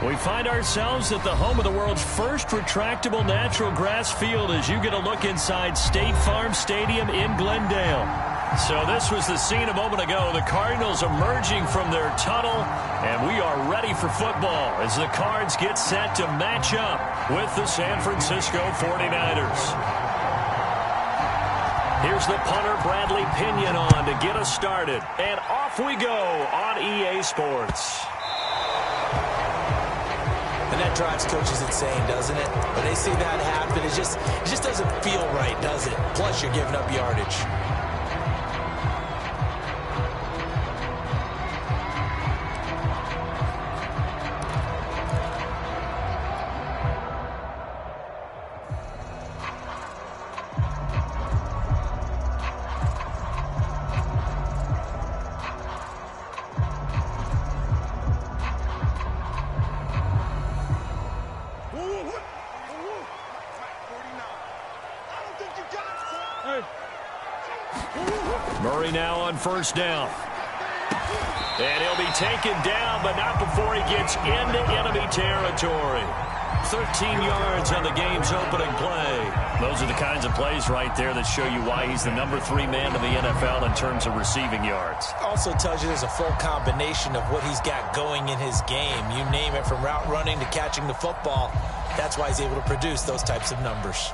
We find ourselves at the home of the world's first retractable natural grass field as you get a look inside State Farm Stadium in Glendale. So this was the scene a moment ago. The Cardinals emerging from their tunnel, and we are ready for football as the Cards get set to match up with the San Francisco 49ers. Here's the punter, Bradley Pinion, on to get us started. And off we go on EA Sports. And that drives coaches insane, doesn't it? When they see that happen, it just doesn't feel right, does it? Plus, you're giving up yardage. Murray now on first down. And he'll be taken down, but not before he gets into enemy territory. 13 yards on the game's opening play. Those are the kinds of plays right there that show you why he's the #3 man in the NFL in terms of receiving yards. Also tells you there's a full combination of what he's got going in his game. You name it, from route running to catching the football. That's why he's able to produce those types of numbers.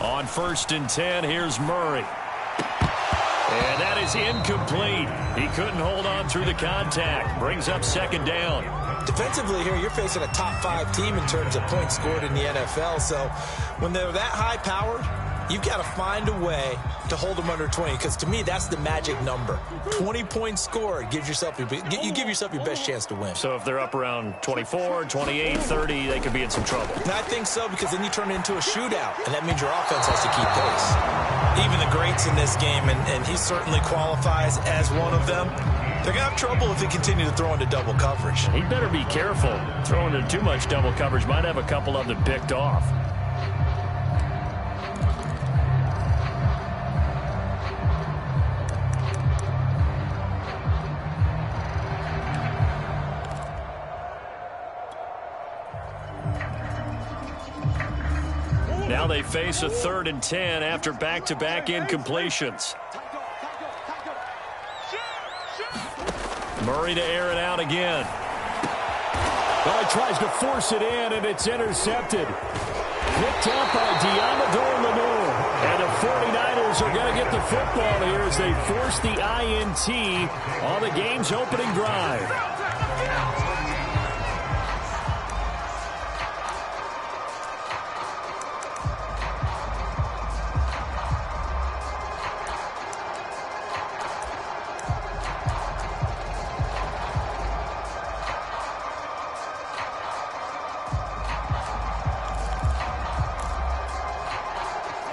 On 1st and 10, here's Murray. And that is incomplete. He couldn't hold on through the contact. Brings up 2nd down. Defensively here, you're facing a top 5 team in terms of points scored in the NFL. So when they're that high-powered, you've got to find a way to hold them under 20, because to me, that's the magic number. 20 points scored, you give yourself your best chance to win. So if they're up around 24, 28, 30, they could be in some trouble. And I think so, because then you turn it into a shootout, and that means your offense has to keep pace. Even the greats in this game, and he certainly qualifies as one of them, they're going to have trouble if they continue to throw into double coverage. He better be careful. Throwing into too much double coverage might have a couple of them picked off. Now they face a 3rd and 10 after back-to-back incompletions. Murray to air it out again. Well, he tries to force it in, and it's intercepted. Picked up by Diamador Lenore. And the 49ers are going to get the football here as they force the INT on the game's opening drive.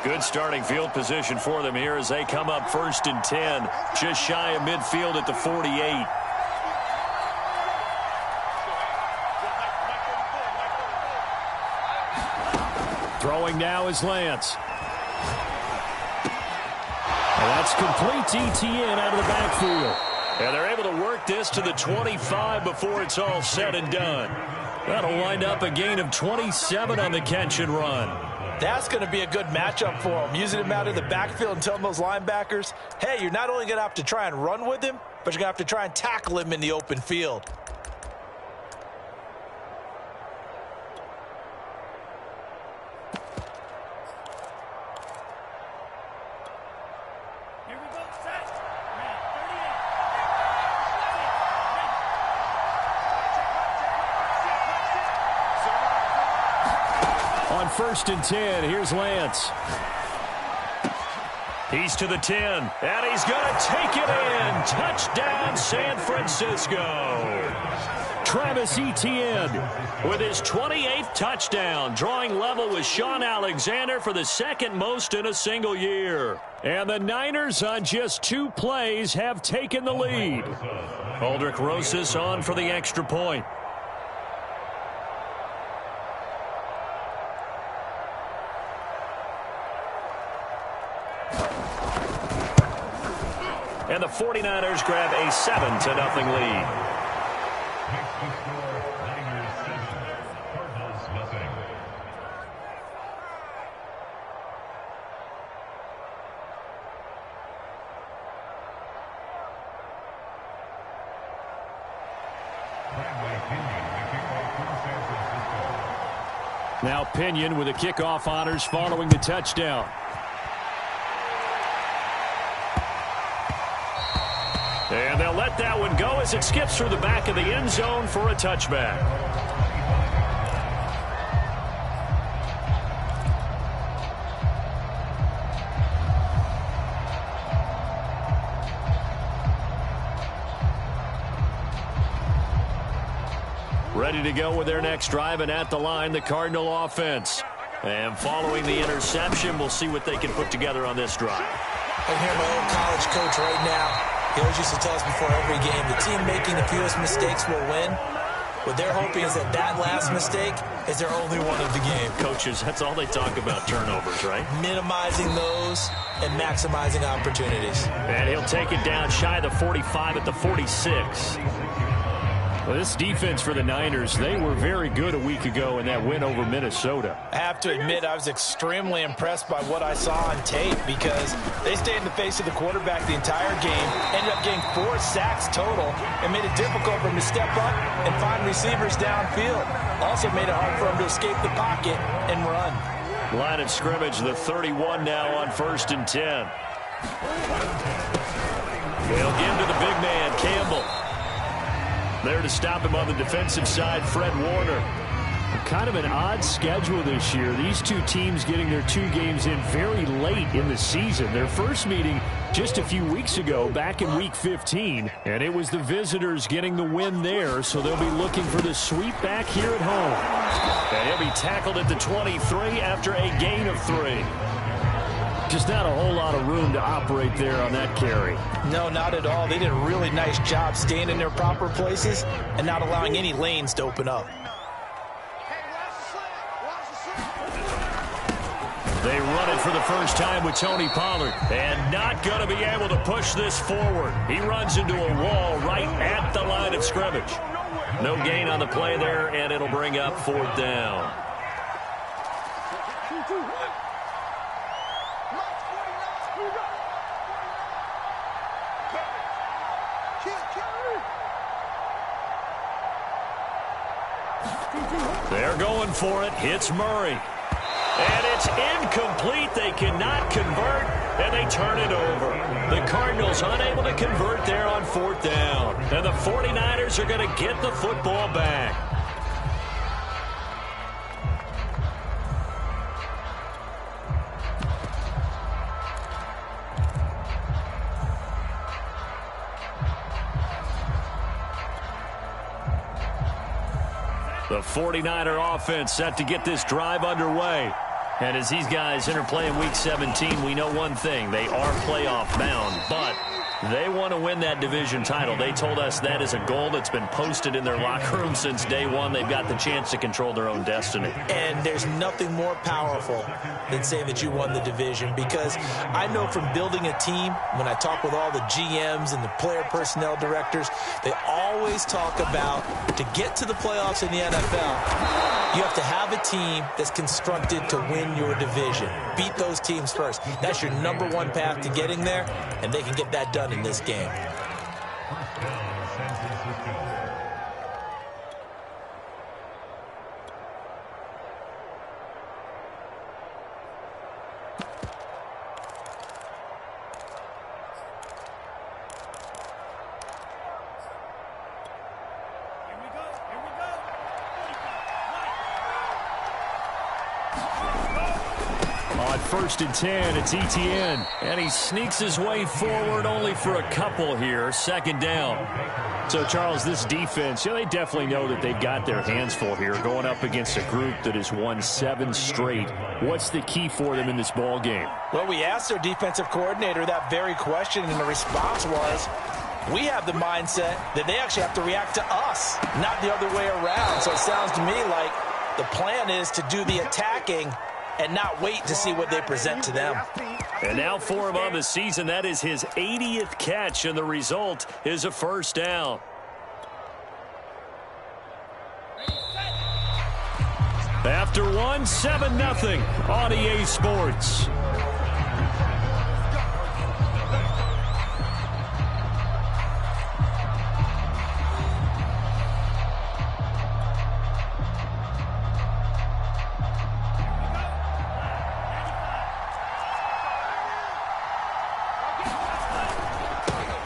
Good starting field position for them here as they come up 1st and 10, just shy of midfield at the 48. Throwing now is Lance. And that's complete to Etienne out of the backfield. And they're able to work this to the 25 before it's all said and done. That'll wind up a gain of 27 on the catch and run. That's going to be a good matchup for him, using him out of the backfield and telling those linebackers, hey, you're not only going to have to try and run with him, but you're going to have to try and tackle him in the open field. On 1st and 10, here's Lance. He's to the 10, and he's going to take it in. Touchdown, San Francisco. Travis Etienne with his 28th touchdown, drawing level with Sean Alexander for the second most in a single year. And the Niners on just 2 plays have taken the lead. Aldrich Rosas on for the extra point. And the 49ers grab a 7-0 lead. Now Pinion with the kickoff honors following the touchdown. And they'll let that one go as it skips through the back of the end zone for a touchback. Ready to go with their next drive, and at the line, the Cardinal offense. And following the interception, we'll see what they can put together on this drive. I hear my old college coach right now. He always used to tell us before every game, the team making the fewest mistakes will win. What they're hoping is that that last mistake is their only one of the game. Coaches, that's all they talk about, turnovers, right? Minimizing those and maximizing opportunities. And he'll take it down shy of the 45 at the 46. Well, this defense for the Niners, they were very good a week ago in that win over Minnesota. I have to admit, I was extremely impressed by what I saw on tape because they stayed in the face of the quarterback the entire game, ended up getting 4 sacks total, and made it difficult for him to step up and find receivers downfield. Also made it hard for him to escape the pocket and run. Line of scrimmage, the 31 now on 1st and 10. They'll give to the big man, Campbell. There to stop him on the defensive side, Fred Warner. Kind of an odd schedule this year. These two teams getting their 2 games in very late in the season. Their first meeting just a few weeks ago, back in Week 15. And it was the visitors getting the win there, so they'll be looking for the sweep back here at home. And he'll be tackled at the 23 after a gain of 3. Just not a whole lot of room to operate there on that carry. No, not at all. They did a really nice job staying in their proper places and not allowing any lanes to open up. They run it for the first time with Tony Pollard. And not going to be able to push this forward. He runs into a wall right at the line of scrimmage. No gain on the play there, and it'll bring up 4th down. They're going for it. Hits Murray. And it's incomplete. They cannot convert, and they turn it over. The Cardinals unable to convert there on 4th down. And the 49ers are going to get the football back. The 49er offense set to get this drive underway. And as these guys interplay in Week 17, we know one thing. They are playoff bound, but they want to win that division title. They told us that is a goal that's been posted in their locker room since day one. They've got the chance to control their own destiny. And there's nothing more powerful than saying that you won the division, because I know from building a team, when I talk with all the GMs and the player personnel directors, they always talk about to get to the playoffs in the NFL, you have to have a team that's constructed to win your division. Beat those teams first. That's your #1 path to getting there, and they can get that done in this game. on 1st and 10. It's ETN. And he sneaks his way forward only for a couple here. 2nd down. So, Charles, this defense, they definitely know that they've got their hands full here going up against a group that has won 7 straight. What's the key for them in this ball game? Well, we asked their defensive coordinator that very question, and the response was, we have the mindset that they actually have to react to us, not the other way around. So it sounds to me like the plan is to do the attacking and not wait to see what they present to them. And now for him on the season, that is his 80th catch, and the result is a 1st down. After one, 7-0 on EA Sports.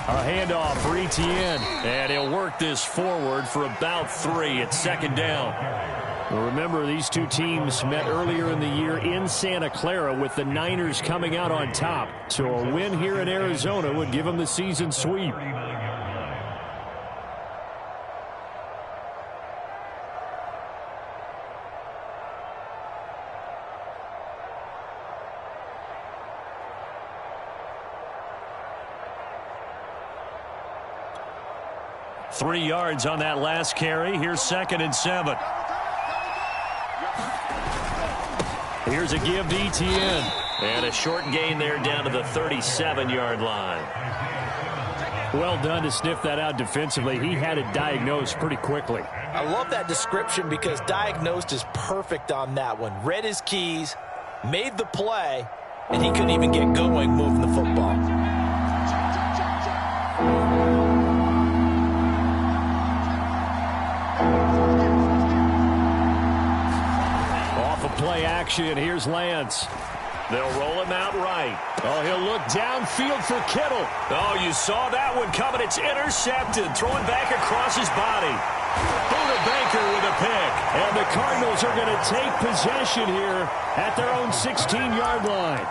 A handoff for ETN, and he'll work this forward for about 3. It's 2nd down. Well, remember, these two teams met earlier in the year in Santa Clara with the Niners coming out on top. So a win here in Arizona would give them the season sweep. Three yards on that last carry. Here's 2nd and 7. Here's a give to ETN. And a short gain there down to the 37-yard line. Well done to sniff that out defensively. He had it diagnosed pretty quickly. I love that description because diagnosed is perfect on that one. Read his keys, made the play, and he couldn't even get going moving the football. Play action. Here's Lance. They'll roll him out right. Oh, he'll look downfield for Kittle. Oh, you saw that one coming. It's intercepted. Throwing back across his body. Buda Baker with a pick. And the Cardinals are going to take possession here at their own 16-yard line.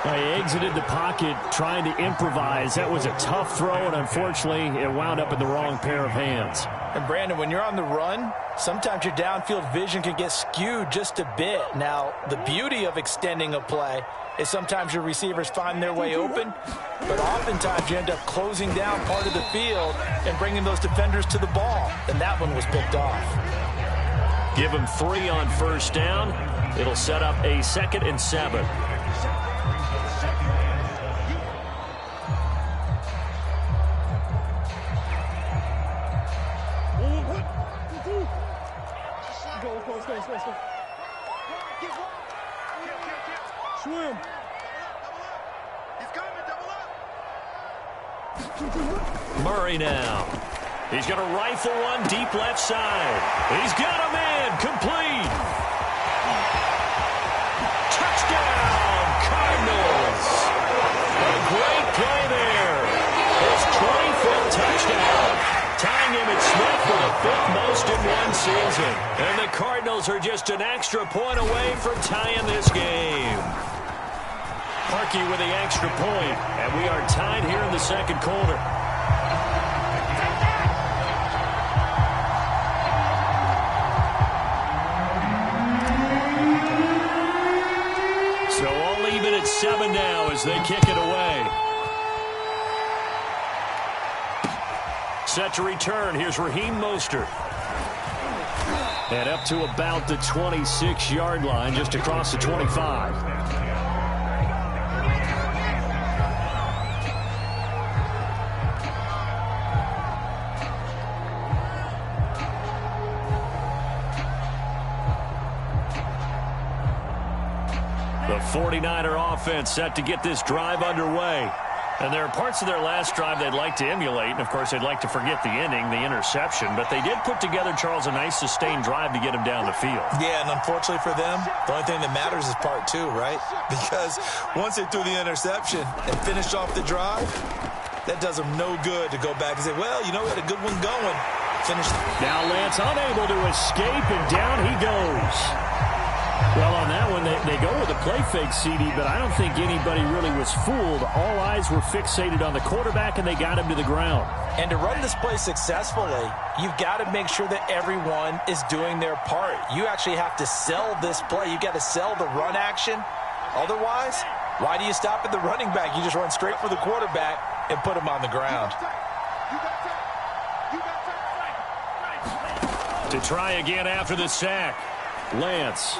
They exited the pocket trying to improvise. That was a tough throw, and unfortunately, it wound up in the wrong pair of hands. And, Brandon, when you're on the run, sometimes your downfield vision can get skewed just a bit. Now, the beauty of extending a play is sometimes your receivers find their way open, but oftentimes you end up closing down part of the field and bringing those defenders to the ball. And that one was picked off. Give him 3 on 1st down. It'll set up a 2nd and 7. Swim. Murray now. He's going to rifle one deep left side. He's got a man. Complete. Touchdown, Cardinals. A great play there. His 25th touchdown. Tying Emmitt Smith for the 5th most in one season. And the Cardinals are just an extra point away from tying this game. Parkey with the extra point, and we are tied here in the 2nd quarter. So all even at 7 now as they kick it away. Set to return. Here's Raheem Mostert. And up to about the 26-yard line, just across the 25. The 49er offense set to get this drive underway. And there are parts of their last drive they'd like to emulate. And, of course, they'd like to forget the inning, the interception. But they did put together, Charles, a nice sustained drive to get him down the field. Yeah, and unfortunately for them, the only thing that matters is part 2, right? Because once they threw the interception and finished off the drive, that does them no good to go back and say, well, you know, we had a good one going. Finished. Now Lance unable to escape, and down he goes. Well, on that one, they go with a play fake, CD, but I don't think anybody really was fooled. All eyes were fixated on the quarterback, and they got him to the ground. And to run this play successfully, you've got to make sure that everyone is doing their part. You actually have to sell this play. You've got to sell the run action. Otherwise, why do you stop at the running back? You just run straight for the quarterback and put him on the ground. To try again after the sack, Lance.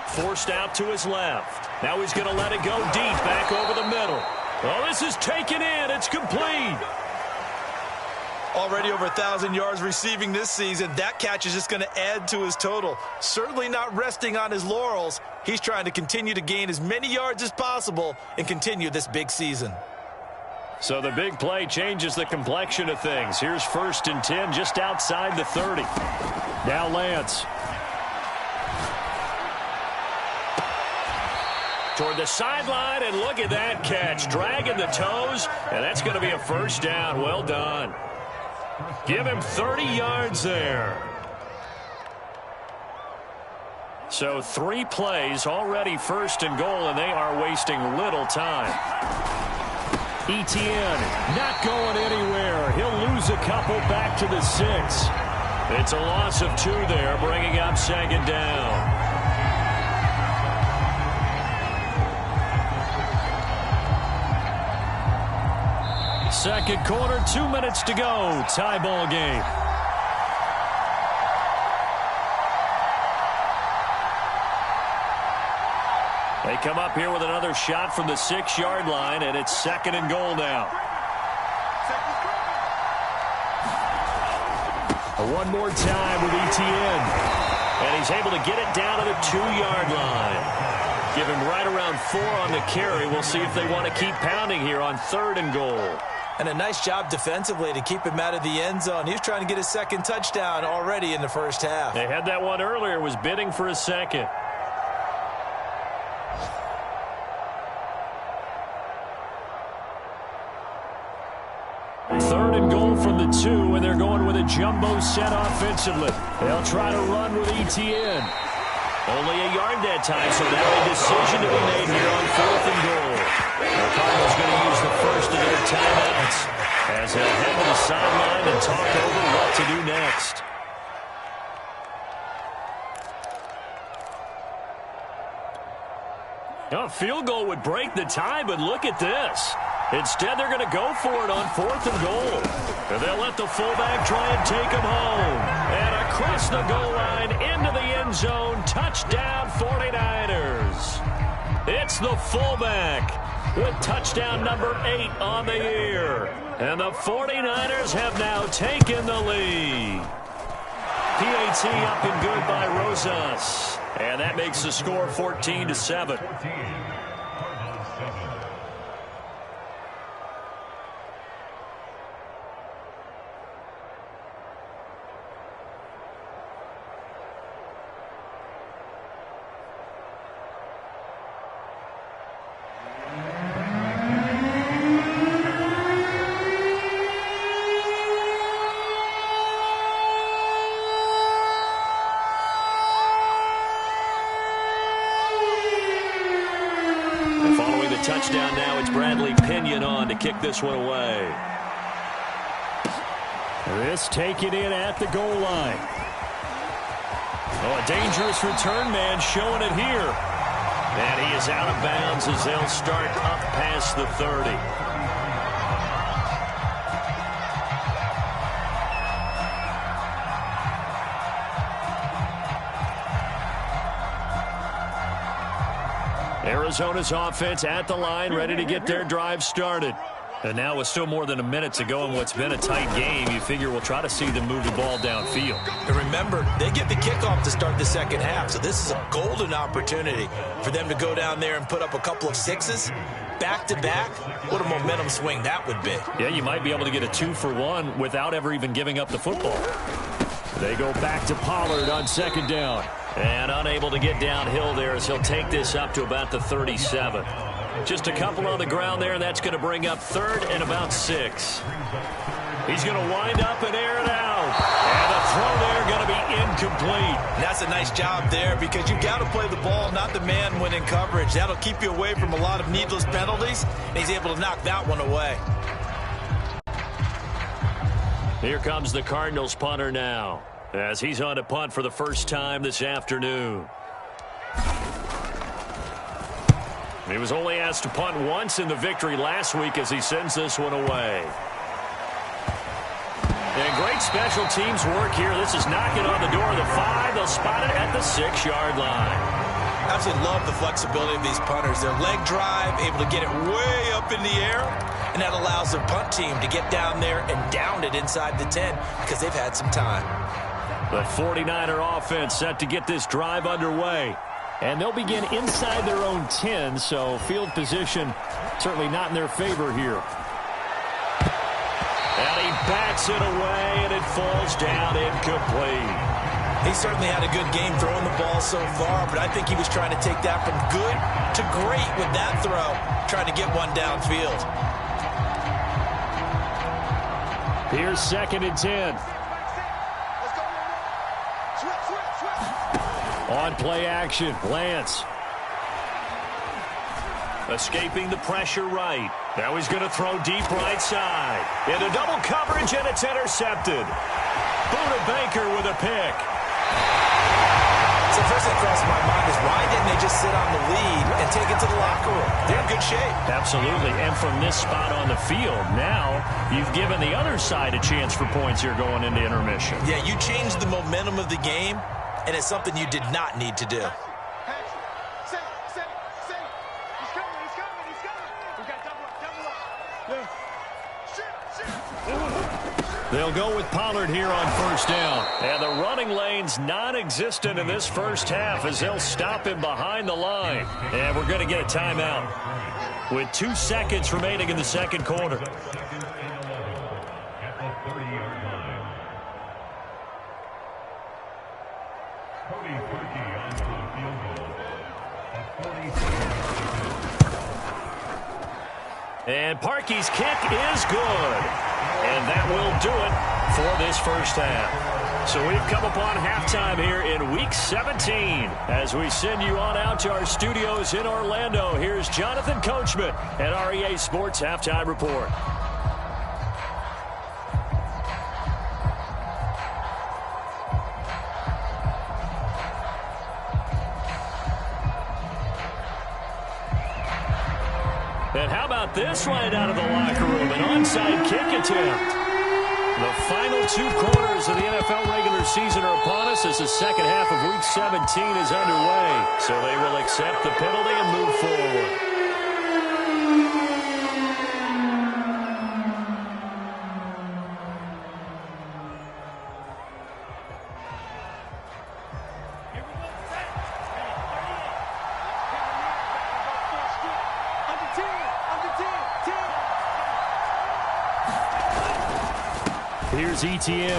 Forced out to his left. Now he's going to let it go deep back over the middle. Oh, this is taken in. It's complete. Already over 1,000 yards receiving this season. That catch is just going to add to his total. Certainly not resting on his laurels. He's trying to continue to gain as many yards as possible and continue this big season. So the big play changes the complexion of things. Here's 1st and 10 just outside the 30. Now Lance. Toward the sideline, and look at that catch. Dragging the toes, and that's going to be a 1st down. Well done. Give him 30 yards there. So 3 plays, already 1st and goal, and they are wasting little time. Etienne not going anywhere. He'll lose a couple back to the 6. It's a loss of 2 there, bringing up 2nd down. Second quarter, 2 minutes to go. Tie ball game. They come up here with another shot from the 6-yard line, and it's 2nd and goal now. One more time with Etienne. And he's able to get it down to the 2-yard line. Give him right around 4 on the carry. We'll see if they want to keep pounding here on 3rd and goal. And a nice job defensively to keep him out of the end zone. He was trying to get his 2nd touchdown already in the 1st half. They had that one earlier, was bidding for a 2nd. Third and goal from the 2, and they're going with a jumbo set offensively. They'll try to run with Etienne. Only a yard that time, so now a decision to be made here on 4th and goal. The Cardinals going to use the first of their timeouts as they'll head to the sideline and talk over what to do next. A field goal would break the tie, but look at this. Instead, they're going to go for it on 4th and goal. And they'll let the fullback try and take him home. And across the goal line, into the end zone, touchdown 49ers. It's the fullback with touchdown number 8 on the year. And the 49ers have now taken the lead. PAT up and good by Rosas. And that makes the score 14-7. Touchdown now. It's Bradley Pinion on to kick this one away. This taken in at the goal line. Oh, a dangerous return man showing it here. And he is out of bounds as they'll start up past the 30. Arizona's offense at the line, ready to get their drive started. And now with still more than a minute to go in what's been a tight game, you figure we'll try to see them move the ball downfield. And remember, they get the kickoff to start the 2nd half, so this is a golden opportunity for them to go down there and put up a couple of 6s back-to-back. What a momentum swing that would be. Yeah, you might be able to get a 2-for-1 without ever even giving up the football. They go back to Pollard on 2nd down. And unable to get downhill there as he'll take this up to about the 37. Just a couple on the ground there, and that's going to bring up 3rd and about 6. He's going to wind up and air it out. And the throw there going to be incomplete. And that's a nice job there because you've got to play the ball, not the man when in coverage. That'll keep you away from a lot of needless penalties, and he's able to knock that one away. Here comes the Cardinals punter now, as he's on to punt for the first time this afternoon. He was only asked to punt once in the victory last week as he sends this one away. And great special teams work here. This is knocking on the door of the 5. They'll spot it at the 6-yard line. Absolutely love the flexibility of these punters. Their leg drive, able to get it way up in the air, and that allows their punt team to get down there and down it inside the 10 because they've had some time. The 49er offense set to get this drive underway. And they'll begin inside their own 10, so field position certainly not in their favor here. And he bats it away, and it falls down incomplete. He certainly had a good game throwing the ball so far, but I think he was trying to take that from good to great with that throw, trying to get one downfield. Here's 2nd and 10. On play action, Lance. Escaping the pressure right. Now he's going to throw deep right side. Into double coverage, and it's intercepted. Buda Baker with a pick. So first thing crossed my mind is why didn't they just sit on the lead and take it to the locker room? They're in good shape. Absolutely, and from this spot on the field, now you've given the other side a chance for points here going into intermission. Yeah, you changed the momentum of the game, and it's something you did not need to do. They'll go with Pollard here on first down. And the running lane's non-existent in this first half as they'll stop him behind the line. And we're going to get a timeout with 2 seconds remaining in the second quarter. And Parkey's kick is good. And that will do it for this first half. So we've come upon halftime here in Week 17. As we send you on out to our studios in Orlando, here's Jonathan Coachman at REA Sports Halftime Report. And how about this right out of the locker room? An onside kick attempt. The final 2 quarters of the NFL regular season are upon us as the second half of Week 17 is underway. So they will accept the penalty and move forward. Here's Etienne.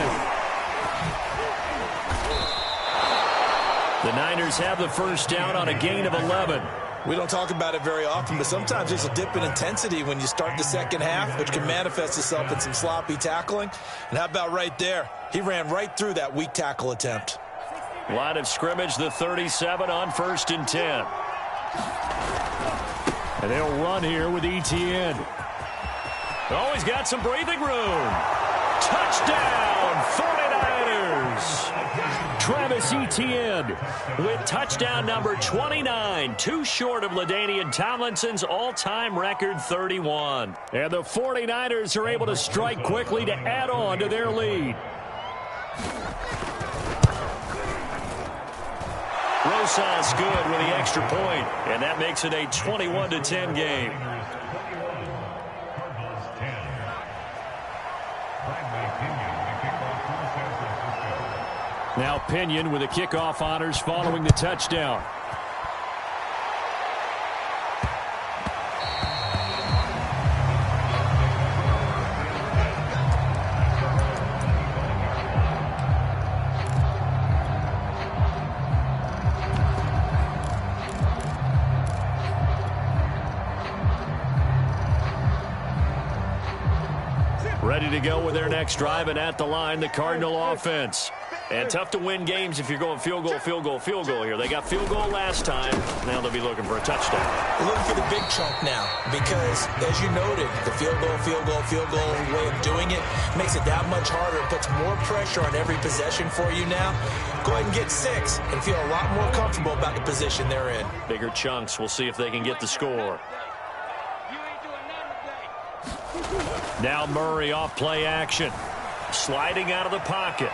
The Niners have the first down on a gain of 11. We don't talk about it very often, but sometimes there's a dip in intensity when you start the second half, which can manifest itself in some sloppy tackling. And how about right there? He ran right through that weak tackle attempt. Line of scrimmage, the 37 on 1st and 10. And they'll run here with Etienne. Oh, he's got some breathing room. Touchdown, 49ers. Travis Etienne with touchdown number 29, too short of LaDainian Tomlinson's all-time record 31. And the 49ers are able to strike quickly to add on to their lead. Rosas good with the extra point, and that makes it a 21-10 game. Now Pinion with the kickoff honors following the touchdown. Ready to go with their next drive, and at the line, the Cardinal offense. And tough to win games if you're going field goal, field goal, field goal here. They got field goal last time. Now they'll be looking for a touchdown. They're looking for the big chunk now because, as you noted, the field goal way of doing it makes it that much harder. It puts more pressure on every possession for you now. Go ahead and get 6 and feel a lot more comfortable about the position they're in. Bigger chunks. We'll see if they can get the score. Now Murray off play action. Sliding out of the pocket.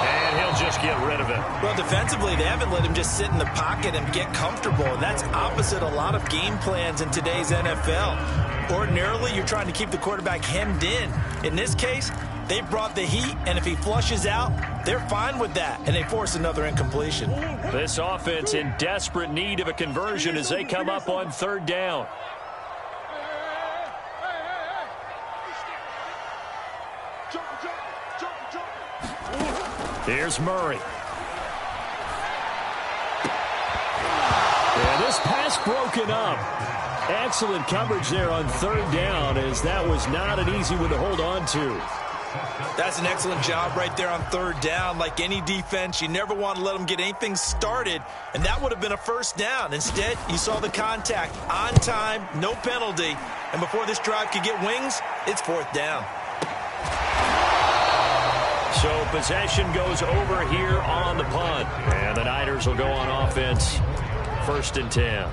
And he'll just get rid of it. Well, defensively, they haven't let him just sit in the pocket and get comfortable. And that's opposite a lot of game plans in today's NFL. Ordinarily, you're trying to keep the quarterback hemmed in. In this case, they brought the heat, and if he flushes out, they're fine with that, and they force another incompletion. This offense in desperate need of a conversion as they come up on 3rd down. Here's Murray. And this pass broken up. Excellent coverage there on 3rd down, as that was not an easy one to hold on to. That's an excellent job right there on 3rd down. Like any defense, you never want to let them get anything started, and that would have been a 1st down. Instead, you saw the contact on time, no penalty, and before this drive could get wings, it's 4th down. So possession goes over here on the punt. And the Niners will go on offense. 1st and 10.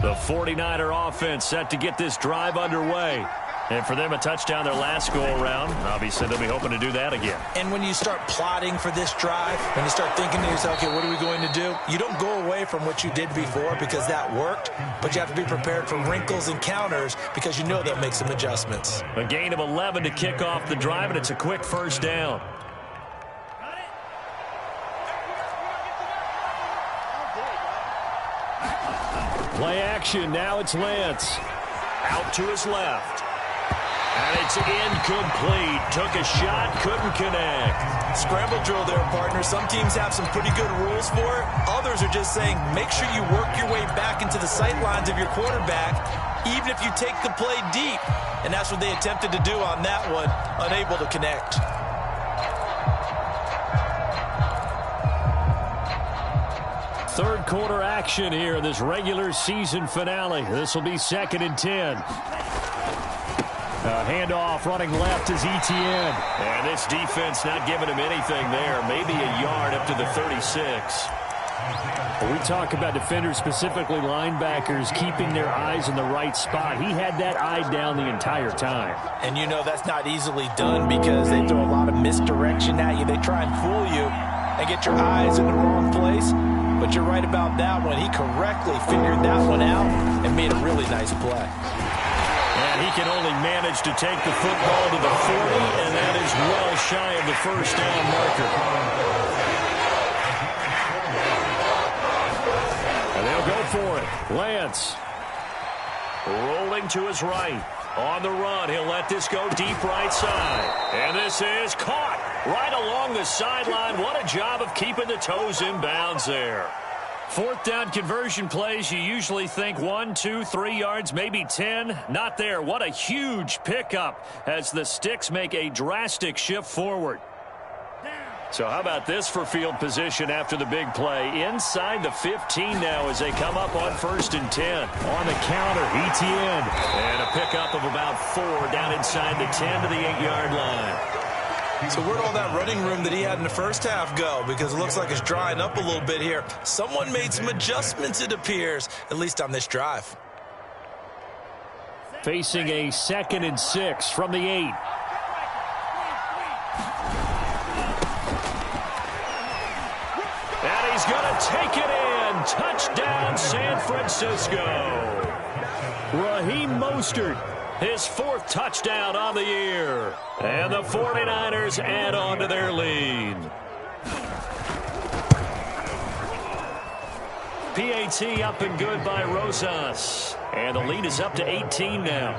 The 49er offense set to get this drive underway. And for them, a touchdown their last go-around. Obviously, they'll be hoping to do that again. And when you start plotting for this drive, when you start thinking to yourself, okay, what are we going to do? You don't go away from what you did before because that worked, but you have to be prepared for wrinkles and counters because you know they'll make some adjustments. A gain of 11 to kick off the drive, and it's a quick 1st down. Play action. Now it's Lance. Out to his left. And it's incomplete. Took a shot, couldn't connect. Scramble drill there, partner. Some teams have some pretty good rules for it. Others are just saying, make sure you work your way back into the sight lines of your quarterback, even if you take the play deep. And that's what they attempted to do on that one, unable to connect. Third quarter action here in this regular season finale. This will be 2nd and 10. Handoff running left is Etienne. And this defense not giving him anything there. Maybe a yard up to the 36. When we talk about defenders, specifically linebackers, keeping their eyes in the right spot. He had that eye down the entire time. And you know that's not easily done because they throw a lot of misdirection at you. They try and fool you and get your eyes in the wrong place. But you're right about that one. He correctly figured that one out and made a really nice play. And he can only manage to take the football to the 40, and that is well shy of the 1st down marker. And they'll go for it. Lance rolling to his right. On the run, he'll let this go deep right side. And this is caught right along the sideline. What a job of keeping the toes in bounds there. 4th down conversion plays, you usually think 1, 2, 3 yards, maybe 10. Not there. What a huge pickup as the Sticks make a drastic shift forward. So how about this for field position after the big play? Inside the 15 now as they come up on 1st and 10. On the counter, Etienne. And a pickup of about 4 down inside the 10 to the 8-yard line. So where'd all that running room that he had in the first half go? Because it looks like it's drying up a little bit here. Someone made some adjustments, it appears, at least on this drive. Facing a 2nd and 6 from the 8. And he's going to take it in. Touchdown, San Francisco. Raheem Mostert, his 4th touchdown on the year. And the 49ers add on to their lead. PAT up and good by Rosas. And the lead is up to 18 now.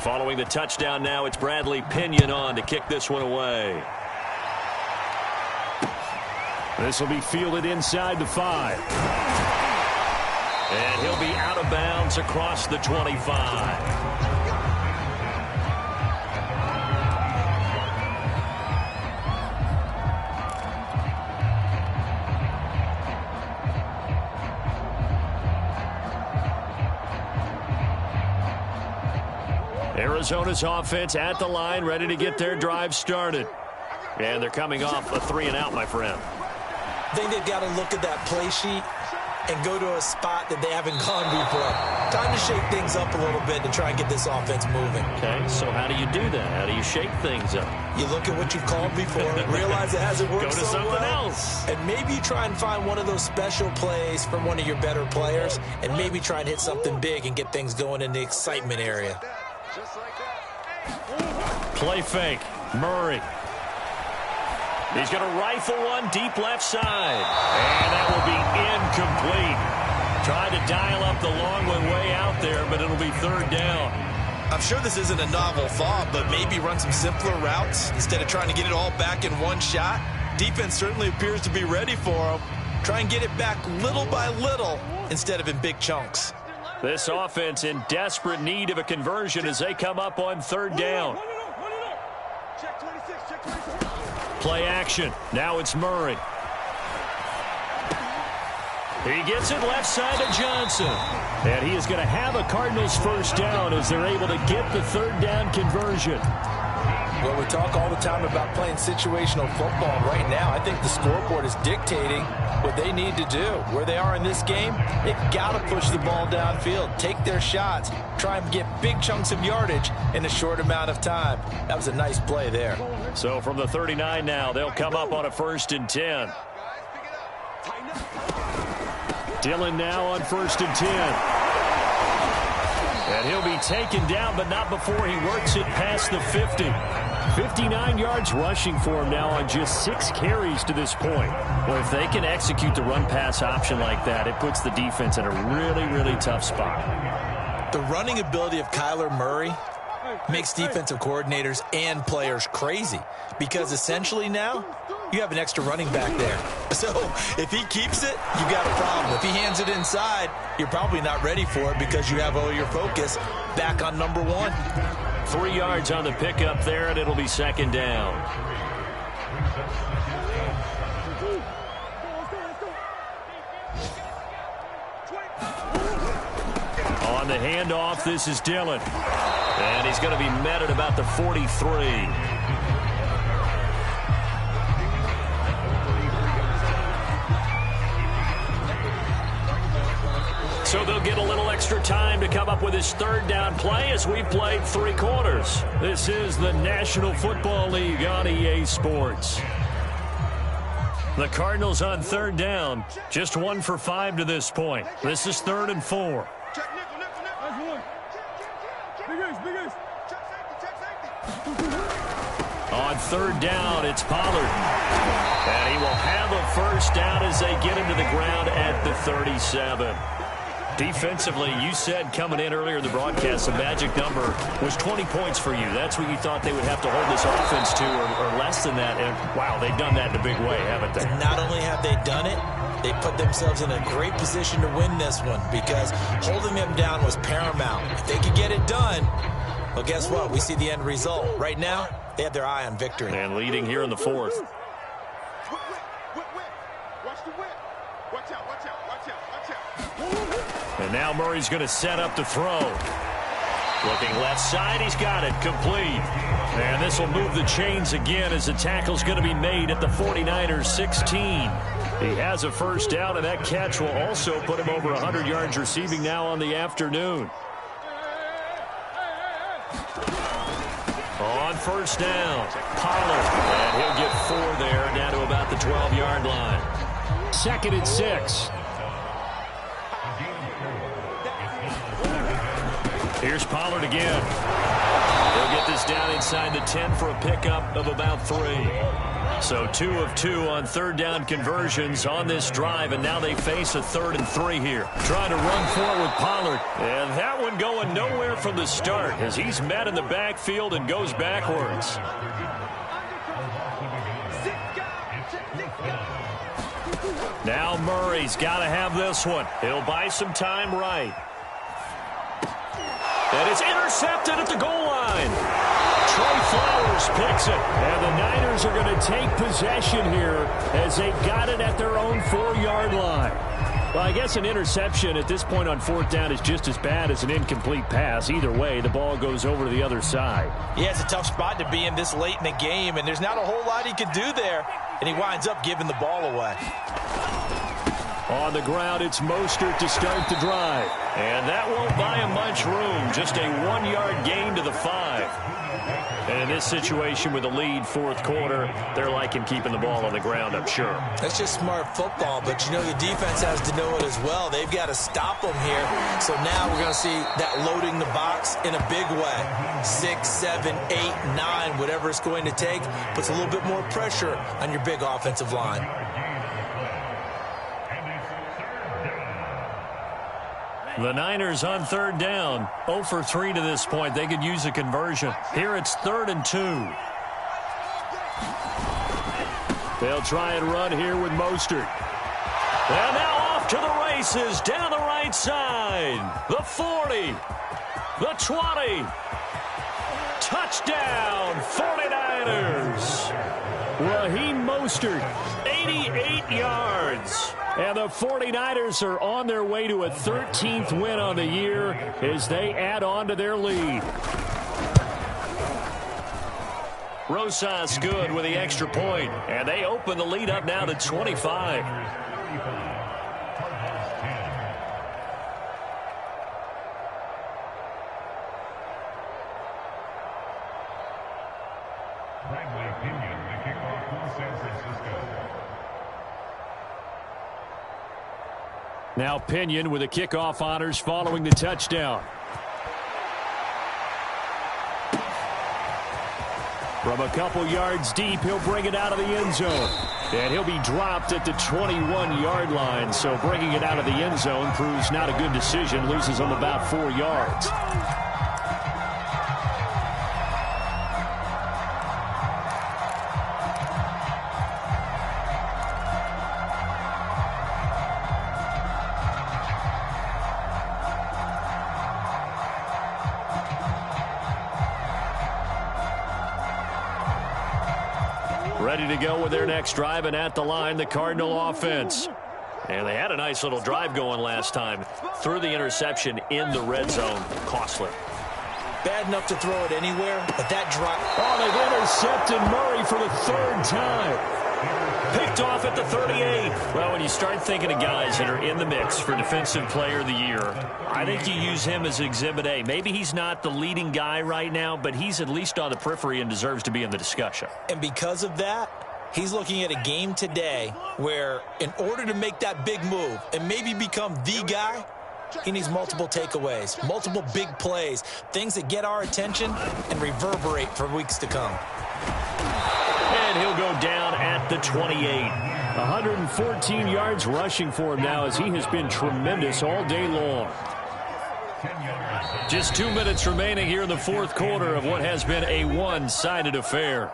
Following the touchdown now, it's Bradley Pinion on to kick this one away. This will be fielded inside the 5. And he'll be out of bounds across the 25. Arizona's offense at the line, ready to get their drive started. And they're coming off a 3-and-out, my friend. I think they've got to look at that play sheet and go to a spot that they haven't gone before. Time to shake things up a little bit to try and get this offense moving. Okay, so how do you do that? How do you shake things up? You look at what you've called before, realize it hasn't worked so well. Go to something else. And maybe you try and find one of those special plays from one of your better players, and maybe try and hit something big and get things going in the excitement area. Play fake. Murray. He's going to rifle one deep left side. And that will be incomplete. Tried to dial up the long way out there, but it'll be 3rd down. I'm sure this isn't a novel thought, but maybe run some simpler routes instead of trying to get it all back in one shot. Defense certainly appears to be ready for him. Try and get it back little by little instead of in big chunks. This offense in desperate need of a conversion as they come up on 3rd down. Play action. Now it's Murray. He gets it left side to Johnson. And he is going to have a Cardinals 1st down as they're able to get the 3rd down conversion. Well, we talk all the time about playing situational football. Right now, I think the scoreboard is dictating what they need to do. Where they are in this game, they've got to push the ball downfield, take their shots, try and get big chunks of yardage in a short amount of time. That was a nice play there. So from the 39 now, they'll come up on a 1st and 10. Dillon now on 1st and 10. And he'll be taken down, but not before he works it past the 50. 59 yards rushing for him now on just 6 carries to this point. Well, if they can execute the run-pass option like that, it puts the defense in a really, really tough spot. The running ability of Kyler Murray makes defensive coordinators and players crazy because essentially now you have an extra running back there. So if he keeps it, you've got a problem. If he hands it inside, you're probably not ready for it because you have all your focus back on number 1. 3 yards on the pickup there, and it'll be 2nd down. On the handoff, this is Dillon. And he's going to be met at about the 43. So they'll get a little extra time to come up with his 3rd down play as we've played 3 quarters. This is the National Football League on EA Sports. The Cardinals on 3rd down, just 1 for 5 to this point. This is 3rd and 4. On 3rd down, it's Pollard. And he will have a 1st down as they get him to the ground at the 37. Defensively, you said coming in earlier in the broadcast, the magic number was 20 points for you. That's what you thought they would have to hold this offense to, or less than that. And, wow, they've done that in a big way, haven't they? Not only have they done it, they put themselves in a great position to win this one because holding them down was paramount. If they could get it done, well, guess what? We see the end result. Right now, they have their eye on victory. And leading here in the 4th. And now Murray's going to set up to throw. Looking left side, he's got it, complete. And this will move the chains again as the tackle's going to be made at the 49ers 16. He has a 1st down, and that catch will also put him over 100 yards receiving now on the afternoon. On 1st down, Pollard. And he'll get 4 there, down to about the 12-yard line. 2nd and 6. Here's Pollard again. He'll get this down inside the 10 for a pickup of about 3. So 2 of 2 on third down conversions on this drive, and now they face a 3rd and 3 here. Trying to run forward with Pollard. And that one going nowhere from the start as he's met in the backfield and goes backwards. Now Murray's got to have this one. He'll buy some time right. And it's intercepted at the goal line. Trey Flowers picks it. And the Niners are going to take possession here as they got it at their own 4-yard line. Well, I guess an interception at this point on 4th down is just as bad as an incomplete pass. Either way, the ball goes over to the other side. Yeah, it's a tough spot to be in this late in the game, and there's not a whole lot he could do there. And he winds up giving the ball away. On the ground, it's Mostert to start the drive. And that won't buy him much room. Just a 1-yard gain to the 5. And in this situation with the lead 4th quarter, they're liking keeping the ball on the ground, I'm sure. That's just smart football, but you know the defense has to know it as well. They've got to stop them here. So now we're going to see that loading the box in a big way. 6, 7, 8, 9, whatever it's going to take, puts a little bit more pressure on your big offensive line. The Niners on 3rd down, 0 for 3 to this point. They could use a conversion. Here it's 3rd and 2. They'll try and run here with Mostert. And now off to the races down the right side. The 40, the 20. Touchdown, 49ers. Raheem Mostert, 88 yards. And the 49ers are on their way to a 13th win on the year as they add on to their lead. Rosas good with the extra point, and they open the lead up now to 25. Now Pinion with the kickoff honors following the touchdown. From a couple yards deep, he'll bring it out of the end zone. And he'll be dropped at the 21-yard line. So bringing it out of the end zone proves not a good decision. Loses him about 4 yards. Ready to go with their next drive, and at the line, the Cardinal offense. And they had a nice little drive going last time. Threw the interception in the red zone. Costly. Bad enough to throw it anywhere, but that drop. Oh, they've intercepted Murray for the 3rd time. Picked off at the 38. Well, when you start thinking of guys that are in the mix for Defensive Player of the Year, I think you use him as Exhibit A. Maybe he's not the leading guy right now, but he's at least on the periphery and deserves to be in the discussion. And because of that, he's looking at a game today where in order to make that big move and maybe become the guy, he needs multiple takeaways, multiple big plays, things that get our attention and reverberate for weeks to come. And he'll go down at the 28. 114 yards rushing for him now as he has been tremendous all day long. Just 2 minutes remaining here in the 4th quarter of what has been a one-sided affair.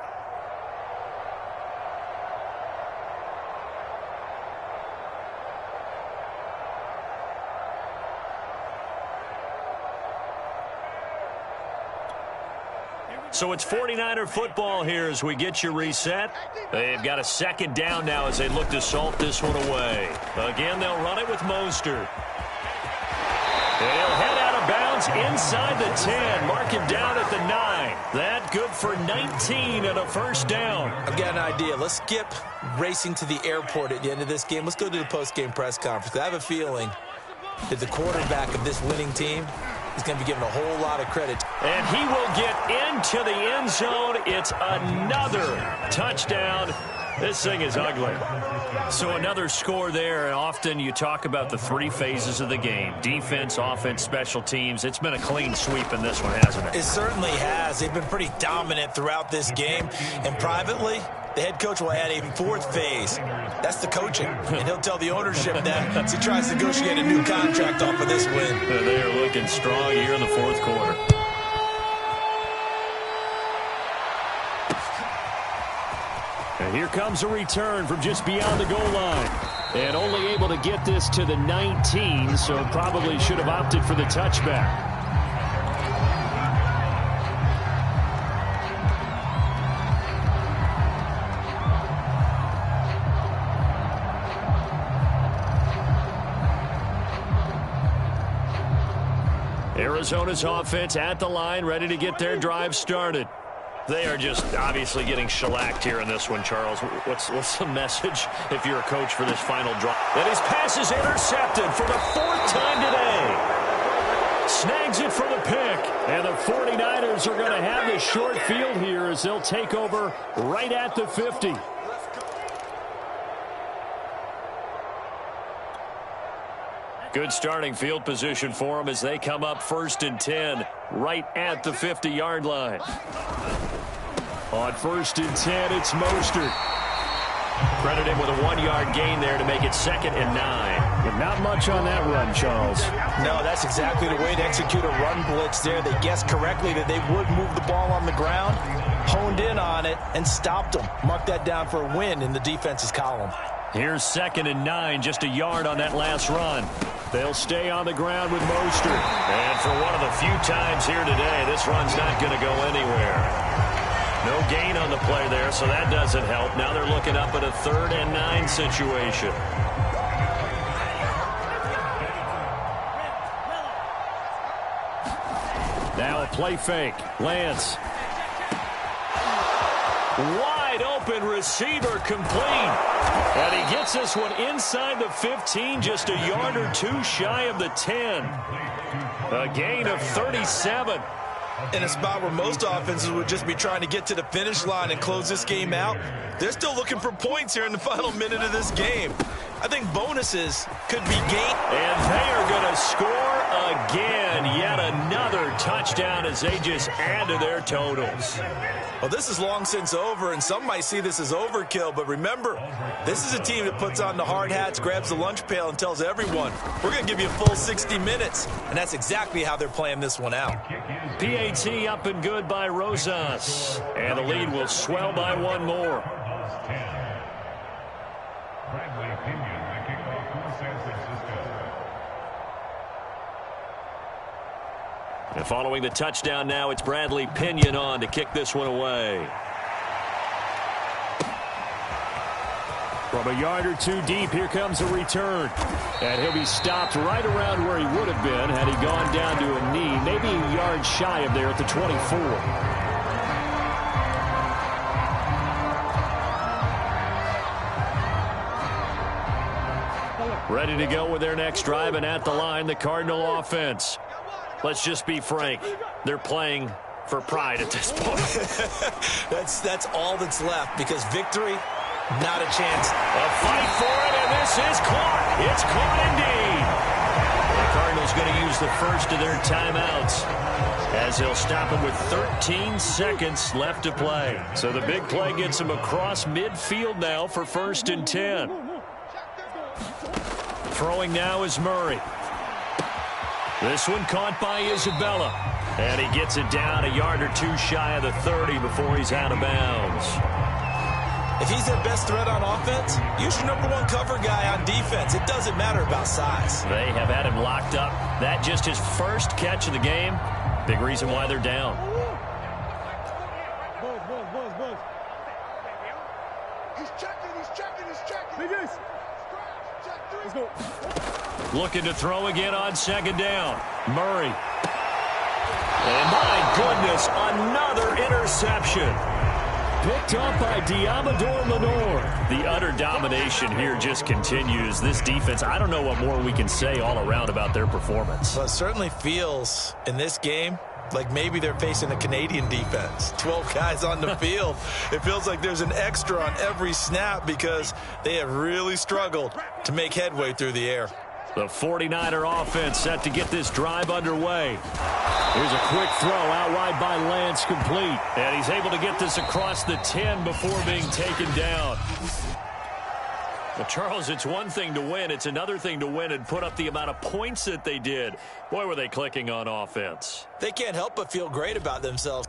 So it's 49er football here as we get you reset. They've got a 2nd down now as they look to salt this one away. Again, they'll run it with Mostert. He'll head out of bounds inside the 10. Mark him down at the 9. That good for 19 and a 1st down. I've got an idea. Let's skip racing to the airport at the end of this game. Let's go to the post-game press conference. I have a feeling that the quarterback of this winning team is going to be given a whole lot of credit. And he will get into the end zone. It's another touchdown. This thing is ugly. So another score there, and often you talk about the 3 phases of the game. Defense, offense, special teams. It's been a clean sweep in this one, hasn't it? It certainly has. They've been pretty dominant throughout this game. And privately, the head coach will add a fourth phase. That's the coaching. And he'll tell the ownership that as he tries to negotiate a new contract off of this win. They are looking strong here in the fourth quarter. And here comes a return from just beyond the goal line. And only able to get this to the 19, so probably should have opted for the touchback. Arizona's offense at the line, ready to get their drive started. They are just obviously getting shellacked here in this one, Charles. What's the message if you're a coach for this final drive? And his pass is intercepted for the fourth time today. Snags it for the pick. And the 49ers are going to have the short field here as they'll take over right at the 50. Good starting field position for them as they come up 1st and 10 right at the 50-yard line. On 1st and 10, it's Mostert. Credit him with a 1-yard gain there to make it 2nd and 9. But not much on that run, Charles. No, that's exactly the way to execute a run blitz there. They guessed correctly that they would move the ball on the ground, honed in on it, and stopped them. Mark that down for a win in the defense's column. Here's 2nd and 9, just a yard on that last run. They'll stay on the ground with Mostert. And for one of the few times here today, this run's not going to go anywhere. No gain on the play there, so that doesn't help. Now they're looking up at a 3rd and 9 situation. Now a play fake. Lance. Wide open receiver complete. And he gets this one inside the 15, just a yard or two shy of the 10. A gain of 37. In a spot where most offenses would just be trying to get to the finish line and close this game out, they're still looking for points here in the final minute of this game. I think bonuses could be gained. And they are going to score again. Yet another touchdown as they just add to their totals. Well, this is long since over, and some might see this as overkill. But remember, this is a team that puts on the hard hats, grabs the lunch pail, and tells everyone, we're going to give you a full 60 minutes. And that's exactly how they're playing this one out. PAT up and good by Rosas. And the lead will swell by one more. And following the touchdown now, it's Bradley Pinion on to kick this one away. From a yard or two deep, here comes a return. And he'll be stopped right around where he would have been had he gone down to a knee, maybe a yard shy of there at the 24. Ready to go with their next drive, and at the line, the Cardinal offense. Let's just be frank. They're playing for pride at this point. That's all that's left, because victory, not a chance. A fight for it, and this is caught. It's caught indeed. The Cardinals going to use the first of their timeouts as they'll stop him with 13 seconds left to play. So the big play gets him across midfield now for 1st and 10. Throwing now is Murray. This one caught by Isabella. And he gets it down a yard or two shy of the 30 before he's out of bounds. If he's their best threat on offense, use your #1 cover guy on defense. It doesn't matter about size. They have had him locked up. That just his first catch of the game. Big reason why they're down. He's checking. Let's go. Looking to throw again on 2nd down. Murray. And my goodness, another interception. Picked up by Diamador Lenore. The utter domination here just continues. This defense, I don't know what more we can say all around about their performance. Well, it certainly feels in this game like maybe they're facing a Canadian defense. 12 guys on the field. It feels like there's an extra on every snap because they have really struggled to make headway through the air. The 49er offense set to get this drive underway. Here's a quick throw out wide by Lance, complete. And he's able to get this across the 10 before being taken down. Well, Charles, it's one thing to win. It's another thing to win and put up the amount of points that they did. Boy, were they clicking on offense. They can't help but feel great about themselves.